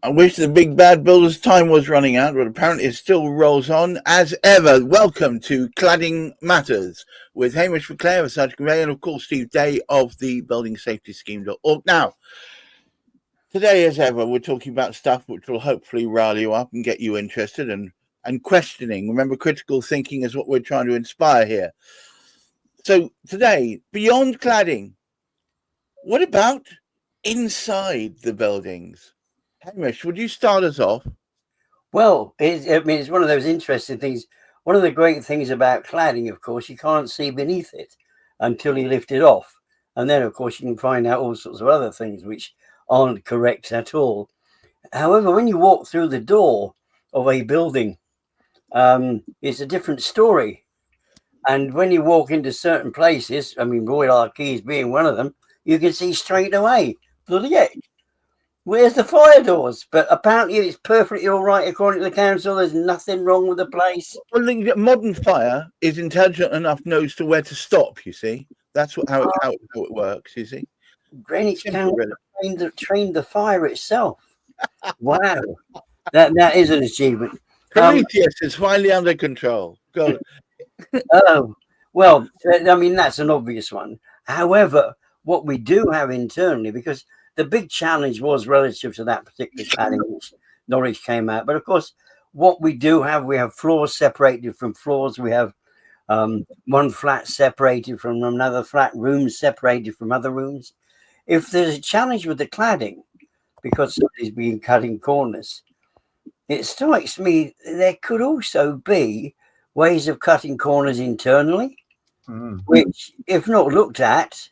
I wish the big bad builder's time was running out, but apparently it still rolls on. As ever, welcome to Cladding Matters with Hamish McClare of Sergeant Gray and, of course, Steve Day of the Building Safety Scheme.org. Now, today, as ever, we're talking about stuff which will hopefully rile you up and get you interested and questioning. Remember, critical thinking is what we're trying to inspire here. So today, beyond cladding, what about inside the buildings? Hamish, would you start us off? Well, it's one of those interesting things. One of the great things about cladding, of course, you can't see beneath it until you lift it off. And then, of course, you can find out all sorts of other things which aren't correct at all. However, when you walk through the door of a building, it's a different story. And when you walk into certain places, I mean, Royal Archives being one of them, you can see straight away, bloody heck, where's the fire doors? But apparently it's perfectly all right according to the council. There's nothing wrong with the place. Well, the modern fire is intelligent enough, knows to where to stop, you see. That's how it works, you see. Greenwich Council trained the fire itself. Wow. That is an achievement. Prometheus is finally under control. Go. Oh, well, I mean, that's an obvious one. However, what we do have internally, because the big challenge was relative to that particular cladding which Norwich came out. But of course, what we do have, we have floors separated from floors. We have one flat separated from another flat, rooms separated from other rooms. If there's a challenge with the cladding, because somebody's been cutting corners, it strikes me there could also be ways of cutting corners internally, which, if not looked at,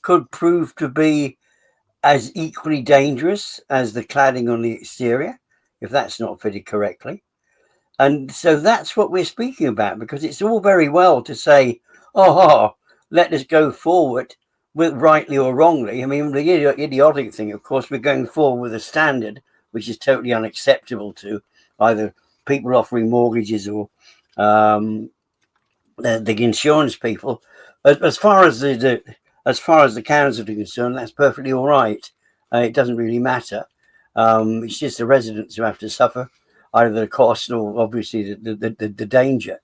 could prove to be as equally dangerous as the cladding on the exterior, if that's not fitted correctly. And so that's what we're speaking about, because it's all very well to say, let us go forward with rightly or wrongly. I mean, the idiotic thing, of course, we're going forward with a standard which is totally unacceptable to either people offering mortgages or the insurance people. As far as the council are concerned, that's perfectly all right. It doesn't really matter. It's just the residents who have to suffer either the cost or obviously the danger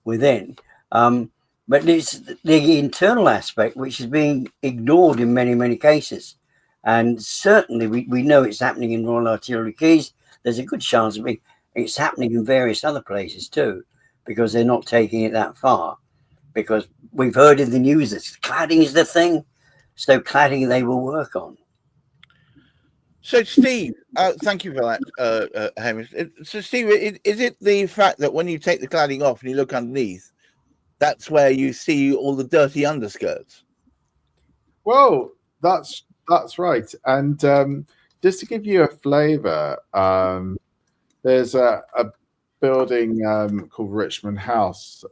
within. But it's the internal aspect which is being ignored in many, many cases. And certainly we know it's happening in Royal Artillery Quays. There's a good chance of it's happening in various other places too, because they're not taking it that far. Because we've heard in the news that cladding is the thing. So cladding they will work on. So, Steve, thank you for that, Hamish. So, Steve, is it the fact that when you take the cladding off and you look underneath, that's where you see all the dirty underskirts? Well, that's right. And just to give you a flavour, there's a building called Richmond House,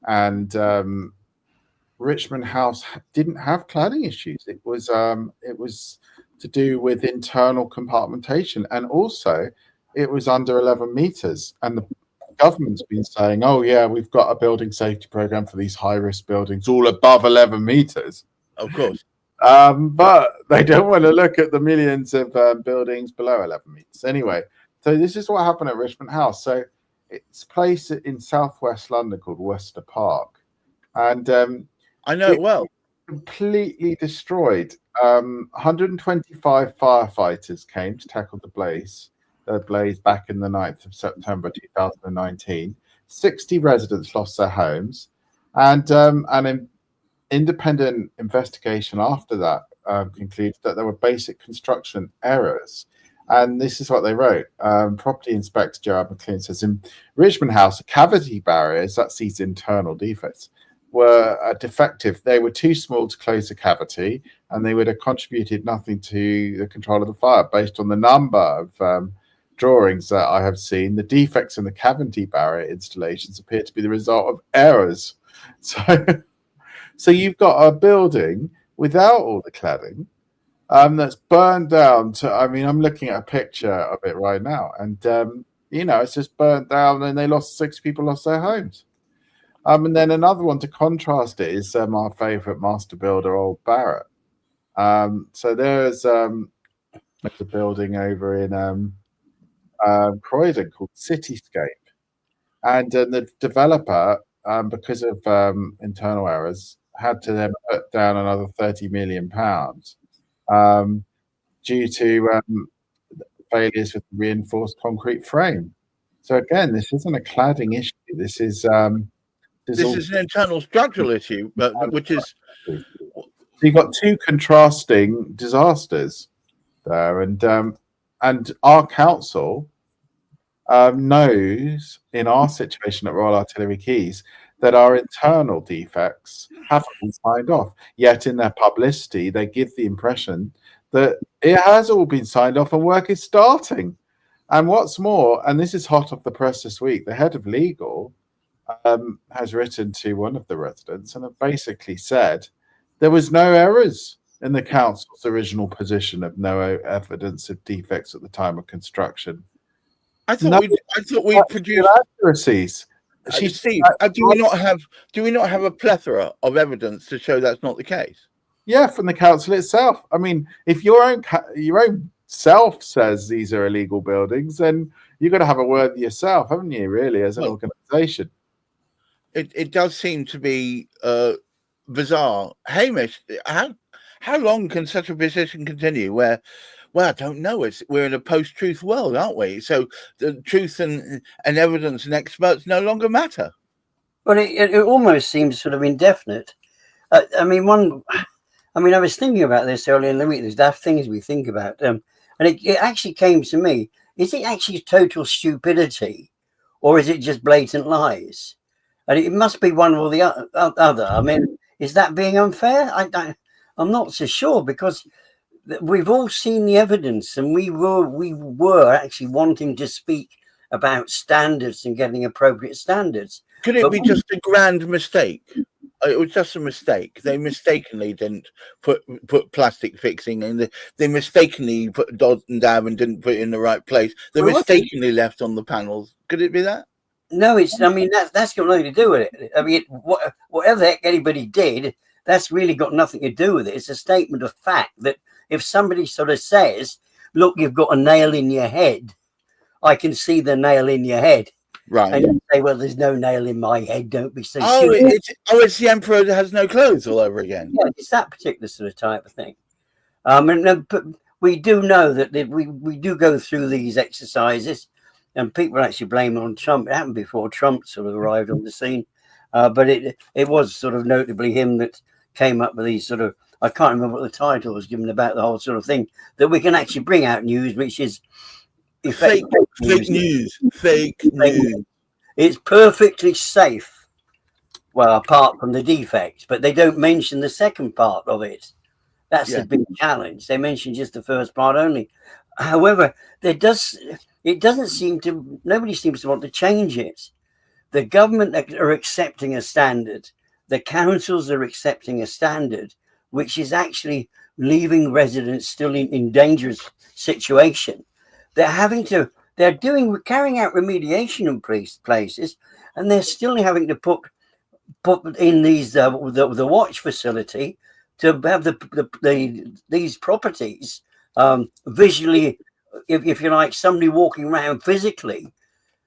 and Richmond House didn't have cladding issues. It was to do with internal compartmentation, and also it was under 11 meters. And the government's been saying, "Oh yeah, we've got a building safety program for these high-risk buildings, all above 11 meters." Of course. But they don't want to look at the millions of buildings below 11 meters. Anyway, so this is what happened at Richmond House. So it's a place in southwest London called Worcester Park, and I know it well. Completely destroyed. 125 firefighters came to tackle the blaze back in the 9th of September 2019. 60 residents lost their homes, and an independent investigation after that concluded that there were basic construction errors. And this is what they wrote. Property Inspector Gerard McLean says, in Richmond House, cavity barriers, that's these internal defects, were defective. They were too small to close the cavity, and they would have contributed nothing to the control of the fire. Based on the number of drawings that I have seen, the defects in the cavity barrier installations appear to be the result of errors. So you've got a building without all the cladding that's burned down to, I mean, I'm looking at a picture of it right now, and it's just burnt down, and 6 people lost their homes. And then another one to contrast it is our favourite master builder, Old Barrett. So there's There's a building over in Croydon called Cityscape, and the developer, because of internal errors, had to then put down another £30 million due to failures with the reinforced concrete frame. So again, this isn't a cladding issue. This is an internal structural issue, which is. So you've got two contrasting disasters there, and our council knows in our situation at Royal Artillery Quays that our internal defects haven't been signed off. Yet in their publicity, they give the impression that it has all been signed off and work is starting. And what's more, and this is hot off the press this week, the head of legal has written to one of the residents and have basically said there was no errors in the council's original position of no evidence of defects at the time of construction. I thought we produced accuracies. Steve, do we not have a plethora of evidence to show that's not the case? Yeah, from the council itself. I mean, if your own self says these are illegal buildings, then you've got to have a word with yourself, haven't you? Really, as an organisation. It does seem to be bizarre. Hamish, how long can such a position continue? Where, well, I don't know. We're in a post-truth world, aren't we? So the truth and evidence and experts no longer matter. But it almost seems sort of indefinite. I was thinking about this earlier in the week. There's daft things we think about, and it actually came to me: is it actually total stupidity, or is it just blatant lies? And it must be one or the other. I mean, is that being unfair? I'm not so sure, because we've all seen the evidence, and we were actually wanting to speak about standards and getting appropriate standards. Could it be just a grand mistake? It was just a mistake. They mistakenly didn't put plastic fixing in. They mistakenly put dot and dab and didn't put it in the right place. They mistakenly left on the panels. Could it be that? No, that's got nothing to do with it. I mean, whatever the heck anybody did, that's really got nothing to do with it. It's a statement of fact that if somebody sort of says, look, you've got a nail in your head, I can see the nail in your head. Right. And you say, well, there's no nail in my head. Don't be so stupid. It's the emperor that has no clothes all over again. Yeah, it's that particular sort of type of thing. But we do know that we do go through these exercises, and people actually blame it on Trump. It happened before Trump sort of arrived on the scene. But it was sort of notably him that came up with these sort of, I can't remember what the title was given about the whole sort of thing, that we can actually bring out news which is fake news. It's perfectly safe, well, apart from the defects, but they don't mention the second part of it. That's the big challenge. They mention just the first part only. However, nobody seems to want to change it. The government are accepting a standard. The councils are accepting a standard, which is actually leaving residents still in dangerous situation. They're carrying out remediation in places, and they're still having to put in these the watch facility to have these properties visually, if you like, somebody walking around physically.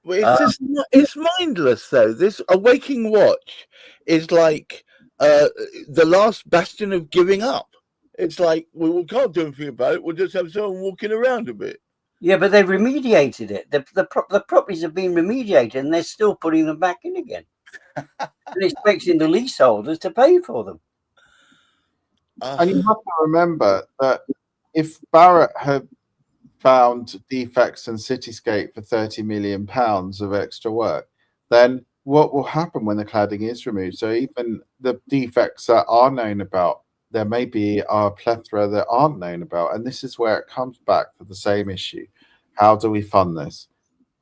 It's mindless, though. A waking watch is like the last bastion of giving up. It's like, we can't do anything about it. We'll just have someone walking around a bit. Yeah, but they've remediated it. The properties have been remediated, and they're still putting them back in again. And expecting the leaseholders to pay for them. And you have to remember that if Barratt had found defects in Cityscape for £30 million of extra work, then what will happen when the cladding is removed? So even the defects that are known about, there may be a plethora that aren't known about. And this is where it comes back to the same issue. How do we fund this?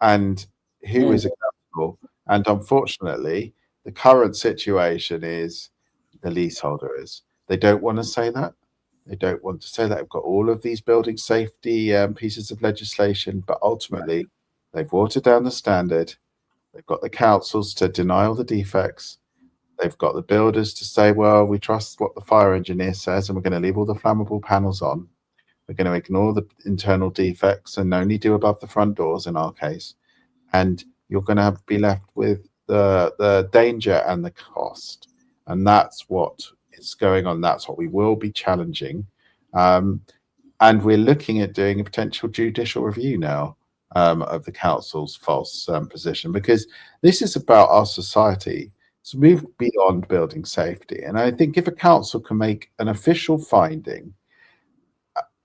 And who is accountable? And unfortunately, the current situation is the leaseholder is. They don't want to say that. They don't want to say that. They've got all of these building safety pieces of legislation, but ultimately they've watered down the standard. They've got the councils to deny all the defects. They've got the builders to say, well, we trust what the fire engineer says, and we're going to leave all the flammable panels on. We're going to ignore the internal defects and only do above the front doors in our case. And you're going to be left with the danger and the cost. And that's what is going on. That's what we will be challenging. And we're looking at doing a potential judicial review now of the council's false position, because this is about our society. It's moved beyond building safety. And I think if a council can make an official finding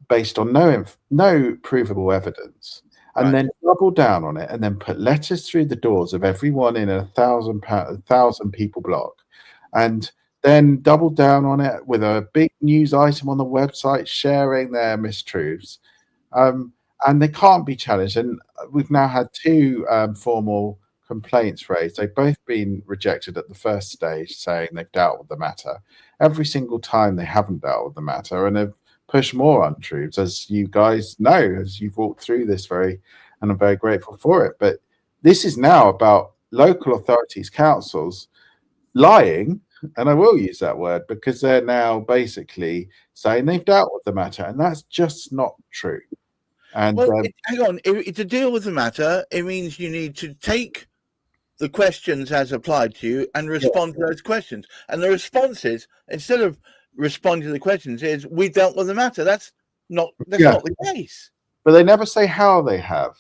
based on no provable evidence, and then double down on it, and then put letters through the doors of everyone in a 1,000 people block, and then double down on it with a big news item on the website sharing their mistruths, and they can't be challenged. And we've now had 2 formal complaints raised. They've both been rejected at the first stage, saying they've dealt with the matter. Every single time they haven't dealt with the matter, and have push more untruths, as you guys know, as you've walked through this and I'm very grateful for it. But this is now about local authorities, councils lying, and I will use that word because they're now basically saying they've dealt with the matter, and that's just not true. And hang on, to deal with the matter, it means you need to take the questions as applied to you and respond to those questions. And the responses, instead of responding to the questions, is we dealt with the matter. That's not the case. But they never say how they have.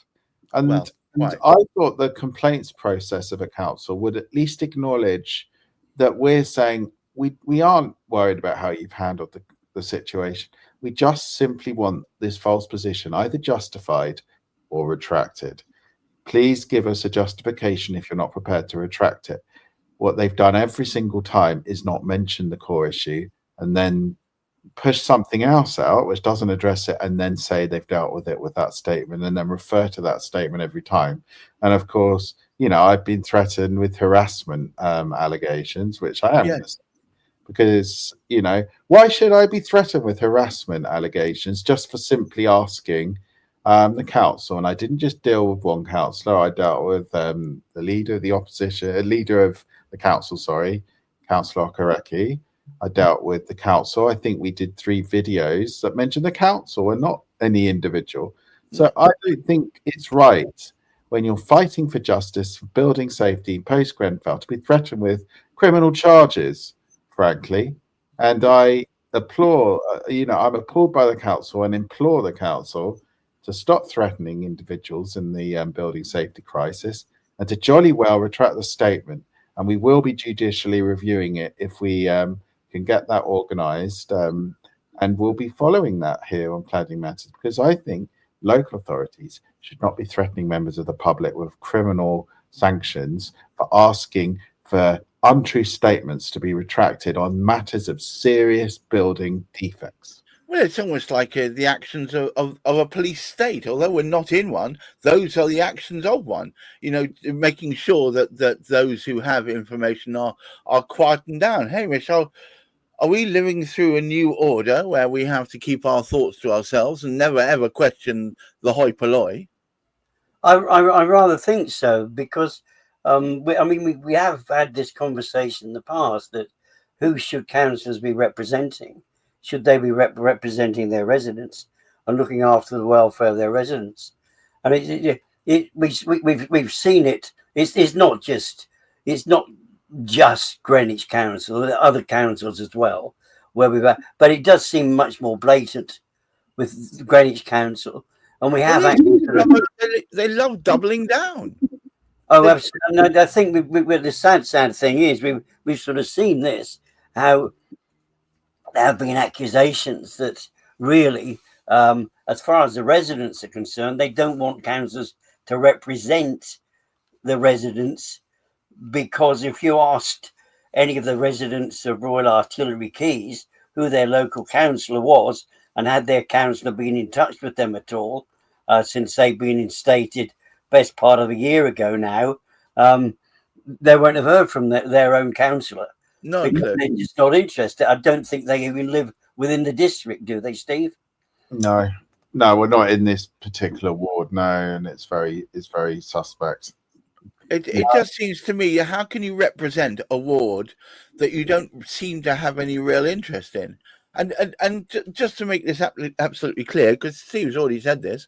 And Right. I thought the complaints process of a council would at least acknowledge that we're saying we aren't worried about how you've handled the situation. We just simply want this false position either justified or retracted. Please give us a justification if you're not prepared to retract it. What they've done every single time is not mention the core issue and then push something else out which doesn't address it, and then say they've dealt with it with that statement, and then refer to that statement every time. And of course, you know, I've been threatened with harassment allegations, which I am, because, you know, why should I be threatened with harassment allegations just for simply asking the council? And I didn't just deal with one councillor, I dealt with the leader of the opposition, leader of the council, sorry, Councillor Okereke. I dealt with the council. I think we did 3 videos that mentioned the council and not any individual. So I don't think it's right when you're fighting for justice, for building safety, post-Grenfell, to be threatened with criminal charges, frankly. And I applaud, I'm appalled by the council and implore the council to stop threatening individuals in the building safety crisis, and to jolly well retract the statement. And we will be judicially reviewing it if we can get that organised, and we'll be following that here on Cladding Matters, because I think local authorities should not be threatening members of the public with criminal sanctions for asking for untrue statements to be retracted on matters of serious building defects. Well, it's almost like the actions of a police state. Although we're not in one, those are the actions of one. You know, making sure that those who have information are quietened down. Hey, Michelle, are we living through a new order where we have to keep our thoughts to ourselves and never ever question the hoi polloi? I rather think so, because we have had this conversation in the past that who should councillors be representing? Should they be representing their residents and looking after the welfare of their residents? And we've seen it. It's not just Greenwich Council, there are other councils as well where we've had, but it does seem much more blatant with Greenwich Council, and we have they love doubling down. Oh, absolutely. No, I think the sad thing is we've sort of seen this, how there have been accusations that really, as far as the residents are concerned, they don't want councillors to represent the residents, because if you asked any of the residents of Royal Artillery Quays who their local councillor was, and had their councillor been in touch with them at all, since they've been instated best part of a year ago now, they won't have heard from their own councillor. No, they're just not interested. I don't think they even live within the district, do they, Steve? No, we're not in this particular ward, no, and it's very suspect. It just seems to me, how can you represent a ward that you don't seem to have any real interest in? Just to make this absolutely clear, because Steve's already said this,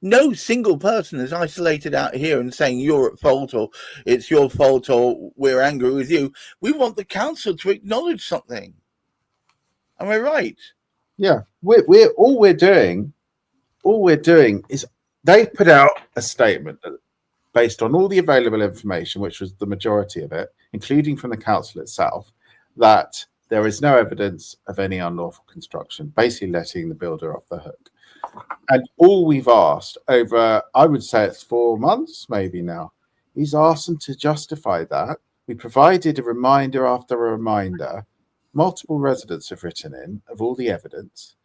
no single person is isolated out here and saying you're at fault or it's your fault or we're angry with you. We want the council to acknowledge something. Am I right? Yeah, we're all we're doing is they put out a statement that, based on all the available information, which was the majority of it, including from the council itself, that there is no evidence of any unlawful construction, basically letting the builder off the hook. And all we've asked over, I would say it's 4 months maybe now, he's asked them to justify that. We provided a reminder after a reminder. Multiple residents have written in of all the evidence,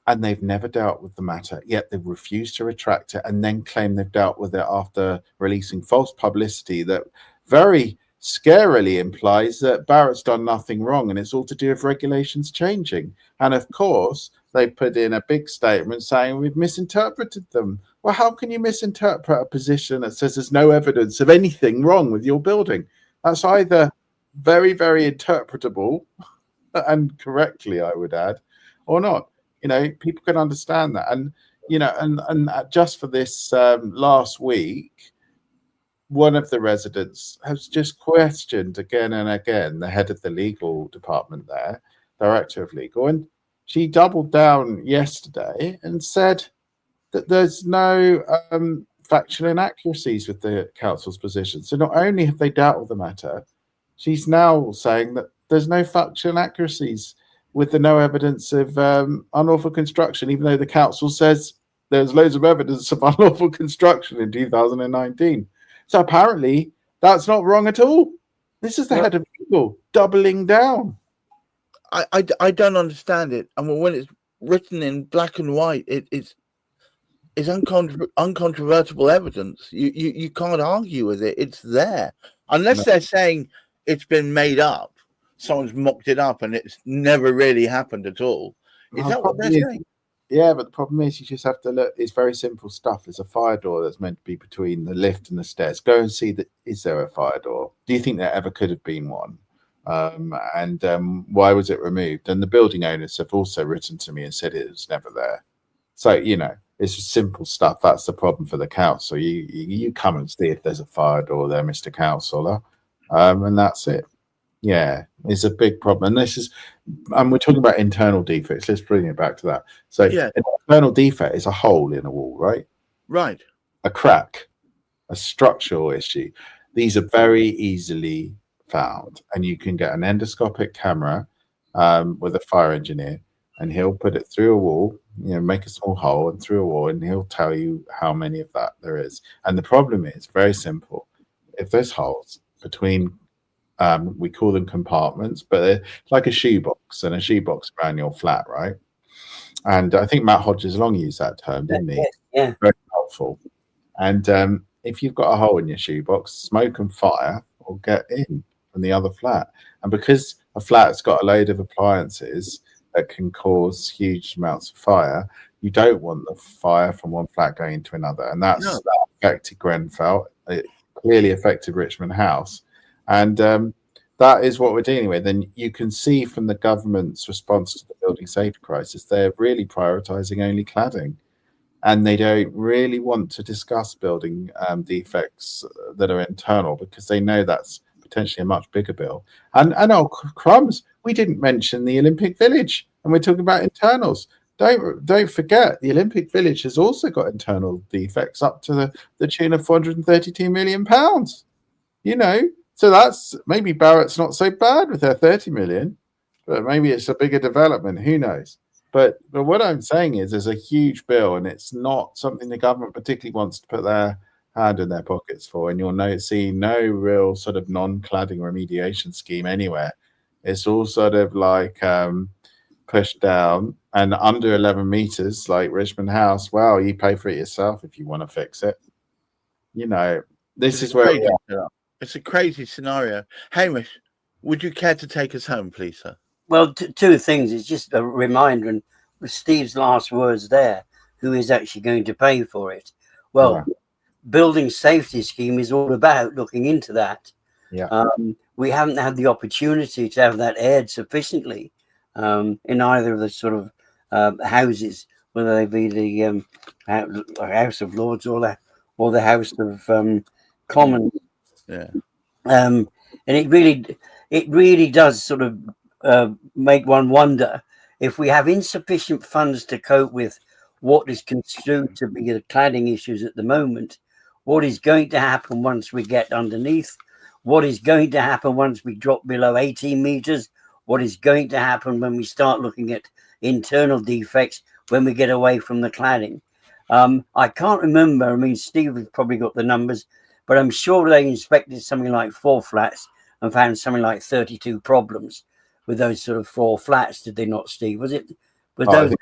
and they've never dealt with the matter, yet they've refused to retract it and then claim they've dealt with it after releasing false publicity that very scarily implies that Barratt's done nothing wrong and it's all to do with regulations changing. And of course, they put in a big statement saying we've misinterpreted them. Well, how can you misinterpret a position that says there's no evidence of anything wrong with your building? That's either very, very interpretable and correctly, I would add, or not. You know, people can understand that. And, you know, and just for this last week, one of the residents has just questioned again and again the head of the legal department there, director of legal, and she doubled down yesterday and said that there's no factual inaccuracies with the council's position. So not only have they dealt with the matter, she's now saying that there's no factual inaccuracies with the no evidence of unlawful construction, even though the council says there's loads of evidence of unlawful construction in 2019. So apparently that's not wrong at all. This is the head of legal doubling down. I don't understand it. I mean, when it's written in black and white, it's uncontrovertible evidence. You can't argue with it. It's there. Unless they're saying it's been made up. Someone's mocked it up and it's never really happened at all. Is that what they're saying? Yeah, but the problem is you just have to look. It's very simple stuff. There's a fire door that's meant to be between the lift and the stairs. Go and see that. Is there a fire door? Do you think there ever could have been one? Why was it removed? And the building owners have also written to me and said it was never there. So, you know, it's just simple stuff. That's the problem for the council. You come and see if there's a fire door there, Mr. Councillor, and that's it. Yeah, it's a big problem. And we're talking about internal defects. Let's bring it back to that. So an internal defect is a hole in a wall, right? Right. A crack, a structural issue. These are very easily found, and you can get an endoscopic camera with a fire engineer, and he'll put it through a wall, you know, make a small hole and through a wall, and he'll tell you how many of that there is. And the problem is very simple. If there's holes between we call them compartments, but they're like a shoebox, and a shoebox around your flat, right? And I think Matt Hodges Long used that term, didn't he? Yeah. Very helpful. And if you've got a hole in your shoebox, smoke and fire will get in from the other flat. And because a flat's got a load of appliances that can cause huge amounts of fire, you don't want the fire from one flat going into another. And that affected Grenfell. It clearly affected Richmond House. And that is what we're dealing with. And you can see from the government's response to the building safety crisis, they're really prioritising only cladding. And they don't really want to discuss building defects that are internal, because they know that's potentially a much bigger bill. And oh, crumbs, we didn't mention the Olympic Village, and we're talking about internals. Don't forget, the Olympic Village has also got internal defects up to the tune of £432 million. You know, so that's maybe Barratt's not so bad with their 30 million, but maybe it's a bigger development. Who knows? But what I'm saying is there's a huge bill, and it's not something the government particularly wants to put their hand in their pockets for. And you'll see no real sort of non-cladding remediation scheme anywhere. It's all sort of like pushed down, and under 11 meters, like Richmond House, well, you pay for it yourself if you want to fix it. You know, this is where we are. It's a crazy scenario. Hamish, would you care to take us home, please, sir? Well, two things. It's just a reminder, and with Steve's last words there, who is actually going to pay for it? Well, building safety scheme is all about looking into that. Yeah. We haven't had the opportunity to have that aired sufficiently in either of the sort of houses, whether they be the House of Lords or the House of Commons. Yeah. And it really does sort of make one wonder if we have insufficient funds to cope with what is construed to be the cladding issues at the moment. What is going to happen once we get underneath? What is going to happen once we drop below 18 meters? What is going to happen when we start looking at internal defects when we get away from the cladding? I can't remember. I mean, Steve has probably got the numbers, but I'm sure they inspected something like 4 flats and found something like 32 problems with those sort of 4 flats. Did they not, Steve? Was it? Was those?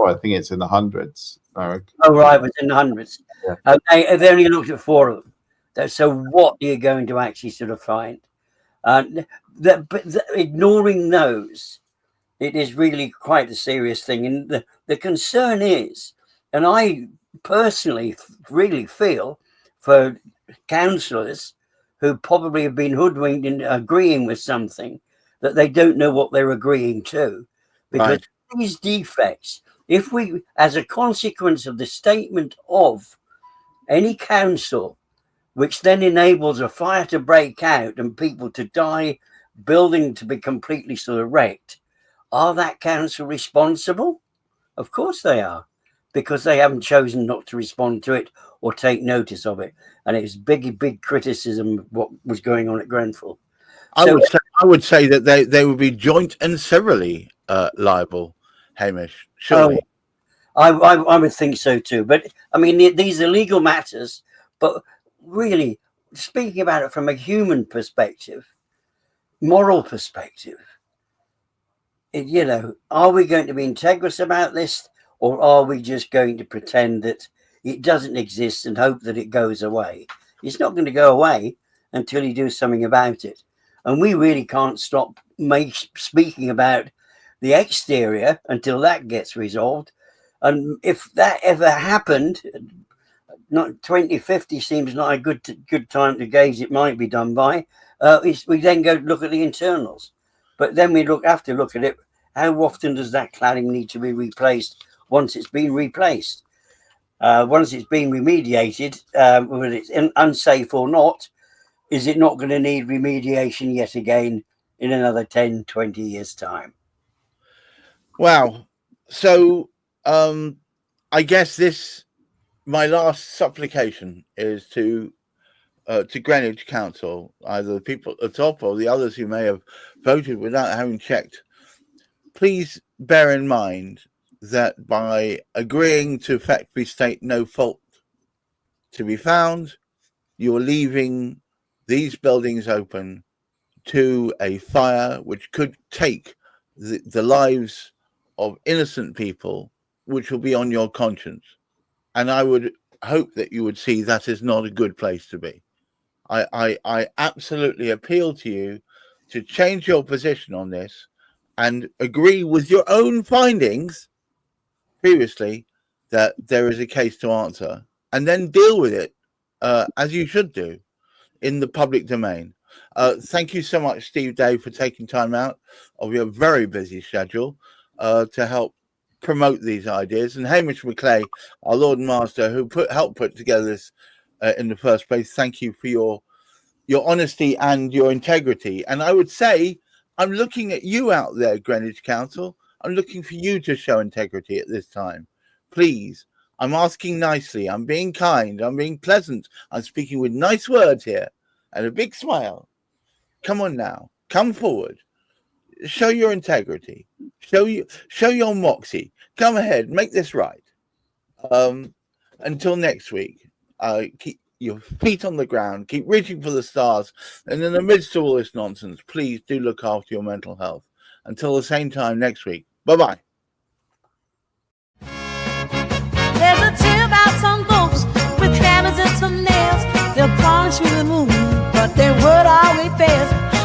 I think it's in the hundreds. Oh, right, it was in the hundreds. Yeah. They only looked at 4 of them. So what are you going to actually sort of find? Ignoring those, it is really quite a serious thing. And the concern is, and I personally really feel for councillors who probably have been hoodwinked in agreeing with something that they don't know what they're agreeing to. Because these defects, if we, as a consequence of the statement of any council, which then enables a fire to break out and people to die, building to be completely sort of wrecked, are that council responsible? Of course they are, because they haven't chosen not to respond to it or take notice of it. And it was big criticism of what was going on at Grenfell. I would say that they would be joint and severally liable, Hamish, surely. I would think so too. But I mean, these are legal matters, but really speaking about it from a human perspective, moral perspective, are we going to be integrous about this, or are we just going to pretend that it doesn't exist and hope that it goes away? It's not going to go away until you do something about it. And we really can't stop speaking about the exterior until that gets resolved. And if that ever happened, not 2050 seems not a good time to gauge it might be done by. We then go look at the internals. But then we have to look at it. How often does that cladding need to be replaced once it's been replaced? Once it's been remediated, whether it's unsafe or not, is it not going to need remediation yet again in another 10, 20 years' time? Wow. So I guess my last supplication is to Greenwich Council, either the people at the top or the others who may have voted without having checked. Please bear in mind that by agreeing to effectively state no fault to be found, you are leaving these buildings open to a fire which could take the lives of innocent people, which will be on your conscience. And I would hope that you would see that is not a good place to be. I absolutely appeal to you to change your position on this and agree with your own findings previously that there is a case to answer, and then deal with it as you should do in the public domain. Thank you so much, Steve Day, for taking time out of your very busy schedule to help promote these ideas. And Hamish McClay, our Lord and Master, who helped put together this in the first place. Thank you for your honesty and your integrity. And I would say, I'm looking at you out there, Greenwich Council. I'm looking for you to show integrity at this time. Please, I'm asking nicely. I'm being kind. I'm being pleasant. I'm speaking with nice words here and a big smile. Come on now. Come forward. Show your integrity. Show your moxie. Come ahead. Make this right. Until next week, keep your feet on the ground. Keep reaching for the stars. And in the midst of all this nonsense, please do look after your mental health. Until the same time next week. Bye-bye. There's a tale about some folks with hammers and some nails. They'll plunge through the moon, but their word always fails.